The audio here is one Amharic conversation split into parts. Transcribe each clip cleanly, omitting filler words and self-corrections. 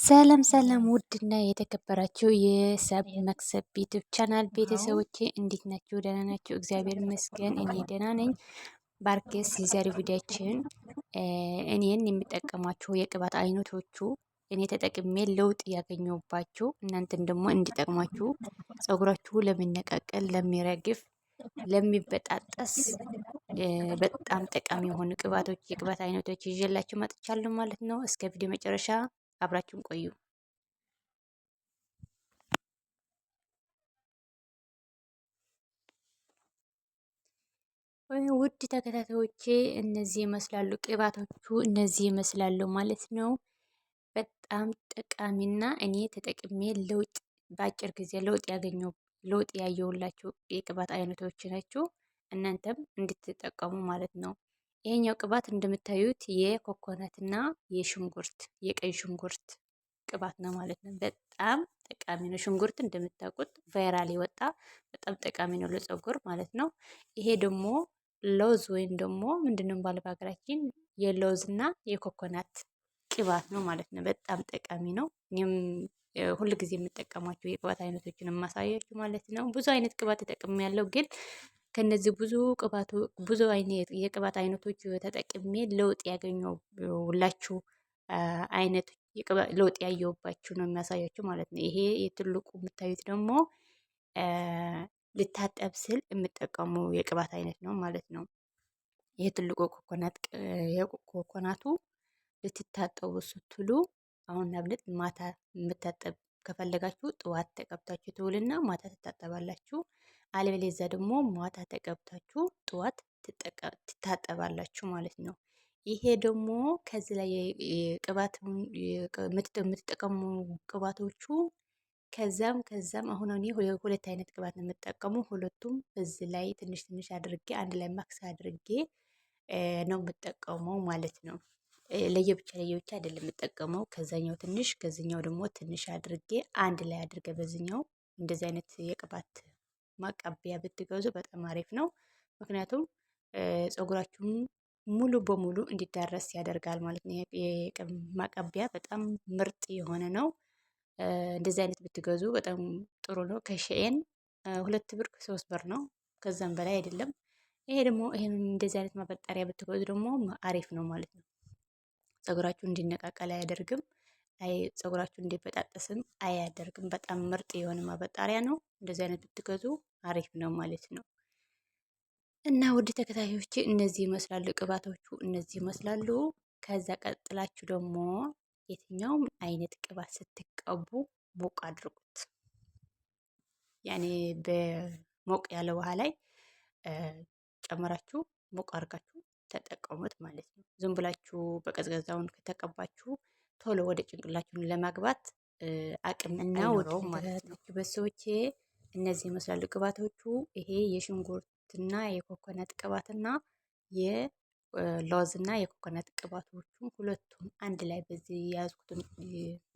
ሰላም ሰላም ውድና የተከበራችሁ የሳብ መክሰብ ዩቲዩብ ቻናል ቤተሰቦቼ እንዴት ናችሁ? ደህና ናችሁ? እግዚአብሔር ይመስገን እኔ ደህና ነኝ። ባርኬስ የዛሬ ቪዲዮችን እኔን የሚጠቀሟቸው የቅባት አይነቶቹ እኔ ተጠቅሜ ለውጥ ያገኘሁባችሁ እናንተን ደግሞ እንዲጠቅማችሁ ጸጉራችሁ ለሚነቃቀል፣ ለሚረግፍ፣ ለሚበጣጠስ በጣም ጠቃሚ የሆኑ ቅባቶች የቅባት አይነቶች ይዤላችሁ መጥቻለሁ ማለት ነው። እስከ ቪዲዮ መጨረሻ አብራችሁን ቆዩ። ውድ ተከታታዮቼ እነዚህ ይመስላሉ ቅባቶቹ፣ እነዚህ ይመስላሉ ማለት ነው። በጣም ጠቃሚና እኔ ተጠቅሜ ለውጥ በአጭር ጊዜ ለውጥ ያየሁላችሁ የቅባት አይነቶች ናቸው። እናንተም እንድትጠቀሙ ማለት ነው። ይሄኛው ቅባት እንደምታዩት የኮኮናትና የሽንኩርት የቀይ ሽንኩርት ቅባት ነው ማለት ነው። በጣም ጠቃሚ ነው። ሽንኩርት እንደምታውቁት ቫይራል የወጣ በጣም ጠቃሚ ነው ለፀጉር ማለት ነው። ይሄ ደግሞ ለውዝ ወይም ደግሞ ምንድነው ባለ በሀገራችን የለውዝና የኮኮናት ቅባት ነው ማለት ነው። በጣም ጠቃሚ ነው። እኔም ሁል ጊዜ የምጠቀማቸው የቅባት አይነቶችን የማሳያችሁ ማለት ነው። ብዙ አይነት ቅባት ተጠቅሜ ያለው ግን ከነዚህ ብዙ አይነት የቅባት አይነቶች ተጠቅሜ ለውጥ ያገኘሁላችሁ አይነት ለውጥ ያየሁባችሁ ነው የሚያሳያችሁ ማለት ነው። ይሄ የትልቁ የምታዩት ደግሞ ልታጠብ ስል የምጠቀሙ የቅባት አይነት ነው ማለት ነው። ይሄ ትልቁ ኮኮናቱ ልትታጠቡ ስትሉ አሁን አብነት ማታ የምታጠብ ከፈለጋችሁ ጠዋት ተቀብታችሁ ትውልና ማታ ትታጠባላችሁ። አለበለዚያ ደግሞ ማታ ተቀብታችሁ ጠዋት ትታጠባላችሁ ማለት ነው። ይሄ ደግሞ ከዚህ ላይ ቅባት የምትጠቀሙ ቅባቶቹ ከዛም አሁን እኔ ሁለት አይነት ቅባት ነው የምጠቀሙ። ሁለቱም እዚህ ላይ ትንሽ ትንሽ አድርጌ አንድ ላይ ማክስ አድርጌ ነው የምጠቀመው ማለት ነው። ለየብቻ አይደለም የምጠቀመው። ከዛኛው ትንሽ ከዚኛው ደግሞ ትንሽ አድርጌ አንድ ላይ አድርገ በዚኛው እንደዚህ አይነት የቅባት ማቀቢያ ብትገዙ በጣም አሪፍ ነው። ምክንያቱም ፀጉራችሁን ሙሉ በሙሉ እንዲዳረስ ያደርጋል ማለት ነው። ማቀቢያ በጣም ምርጥ የሆነ ነው። እንደዚህ አይነት ብትገዙ በጣም ጥሩ ነው። ከሸኤን 2 ብር 3 ብር ነው፣ ከዛም በላይ አይደለም። ይሄ ደግሞ ይሄን እንደዚህ አይነት ማበጣሪያ ብትገዙ ደግሞ አሪፍ ነው ማለት ነው። ፀጉራችሁ እንዲነቃቀል አያደርግም። ፀጉራችሁ እንዲበጣጠስም አያደርግም። በጣም ምርጥ የሆነ ማበጣሪያ ነው። እንደዚህ አይነት ብትገዙ አሪፍ ነው ማለት ነው። እና ውድ ተከታዮች እነዚህ ይመስላሉ ቅባቶቹ፣ እነዚህ ይመስላሉ። ከዛ ቀጥላችሁ ደግሞ የትኛውም አይነት ቅባት ስትቀቡ ሞቅ አድርጉት። ያኔ በሞቅ ያለ ውሃ ላይ ጨምራችሁ ሞቅ አድርጋችሁ ተጠቀሙት ማለት ነው። ዝም ብላችሁ በቀዝቀዛውን ከተቀባችሁ ቶሎ ወደ ጭንቅላችሁን ለማግባት አቅም እና ወደ ማለት ነው። በሰዎቼ እነዚህ ይመስላሉ ቅባቶቹ። ይሄ የሽንኩርትና የኮኮናት ቅባትና የለውዝና የኮኮናት ቅባቶቹ ሁለቱም አንድ ላይ በዚህ የያዝኩትን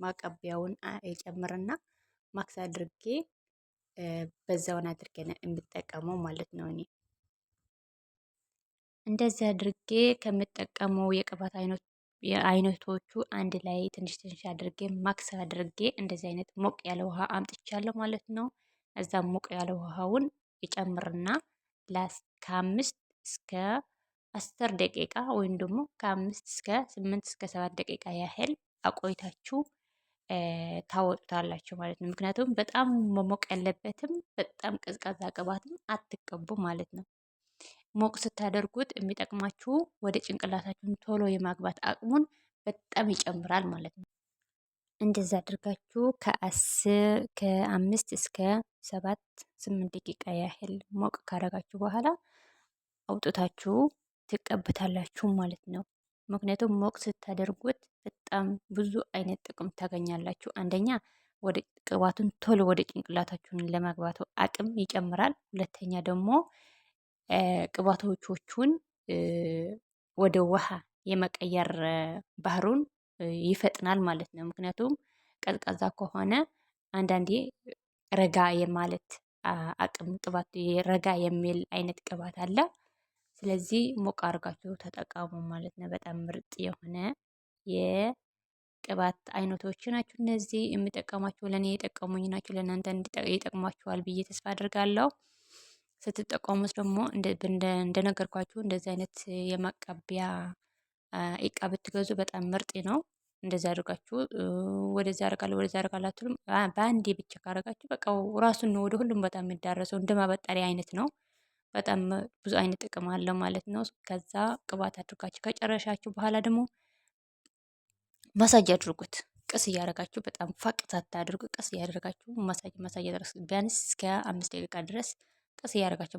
ማቀቢያውን የጨምርና ማክስ አድርጌ በዛውን አድርገን የምጠቀመው ማለት ነው። እኔ እንደዚህ አድርጌ ከምጠቀመው የቅባት አይነቶቹ አንድ ላይ ትንሽ ትንሽ አድርጌ ማክስ አድርጌ እንደዚህ አይነት ሞቅ ያለ ውሃ አምጥቻለሁ ማለት ነው። እዛም ሞቅ ያለ ውሃውን ይጨምርና ከ5 እስከ 10 ደቂቃ ወይም ደግሞ ከ5 እስከ 8 እስከ 7 ደቂቃ ያህል አቆይታችሁ ታወጡታላችሁ ማለት ነው። ምክንያቱም በጣም መሞቅ ያለበትም በጣም ቀዝቃዛ ቅባትም አትቀቡ ማለት ነው። ሞቅ ስታደርጉት የሚጠቅማችሁ ወደ ጭንቅላታችሁን ቶሎ የማግባት አቅሙን በጣም ይጨምራል ማለት ነው። እንደዛ አድርጋችሁ ከ5 እስከ 7-8 ደቂቃ ያህል ሞቅ ካረጋችሁ በኋላ አውጥታችሁ ትቀብታላችሁ ማለት ነው። ምክንያቱም ሞቅ ስታደርጉት በጣም ብዙ አይነት ጥቅም ታገኛላችሁ። አንደኛ ወደ ቅባቱን ቶሎ ወደ ጭንቅላታችሁን ለማግባቱ አቅም ይጨምራል። ሁለተኛ ደግሞ ቅባቶቹን ወደ ውሃ የመቀየር ባህሩን ይፈጥናል ማለት ነው። ምክንያቱም ቀዝቃዛ ከሆነ አንዳንዴ ረጋ የማለት አቅም ቅባት ረጋ የሚል አይነት ቅባት አለ። ስለዚህ ሞቅ አድርጋችሁ ተጠቀሙ ማለት ነው። በጣም ምርጥ የሆነ የቅባት አይነቶች ናቸው እነዚህ። የምጠቀማቸው ለእኔ የጠቀሙኝ ናቸው። ለእናንተ ይጠቅሟችኋል ብዬ ተስፋ አድርጋለሁ። ስትጠቀሙት ደግሞ እንደነገርኳችሁ እንደዚህ አይነት የማቀቢያ እቃ ብትገዙ በጣም ምርጥ ነው። እንደዚህ አድርጋችሁ ወደዛ አደርጋለሁ ወደዛ አደርጋለሁ አትሉም። በአንዴ ብቻ ካረጋችሁ በቃ ራሱን ነው ወደ ሁሉም በጣም የሚዳረሰው። እንደ ማበጠሪያ አይነት ነው። በጣም ብዙ አይነት ጥቅም አለው ማለት ነው። ከዛ ቅባት አድርጋችሁ ከጨረሻችሁ በኋላ ደግሞ ማሳጅ አድርጉት። ቀስ እያደረጋችሁ በጣም ፋቅ ሳታድርጉ ቀስ እያደረጋችሁ ማሳጅ ድረስ ቢያንስ እስከ 5 ደቂቃ ድረስ ቀስ እያደረጋችሁ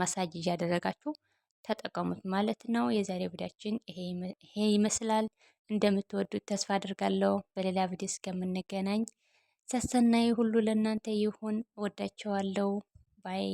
ማሳጅ እያደረጋችሁ ተጠቀሙት ማለት ነው። የዛሬ ቪዲዮአችን ይሄ ይመስላል። እንደምትወዱት ተስፋ አድርጋለሁ። በሌላ ቪዲዮ እስከምንገናኝ ሰሰናይ ሁሉ ለእናንተ ይሁን። ወዳቸዋለሁ። ባይ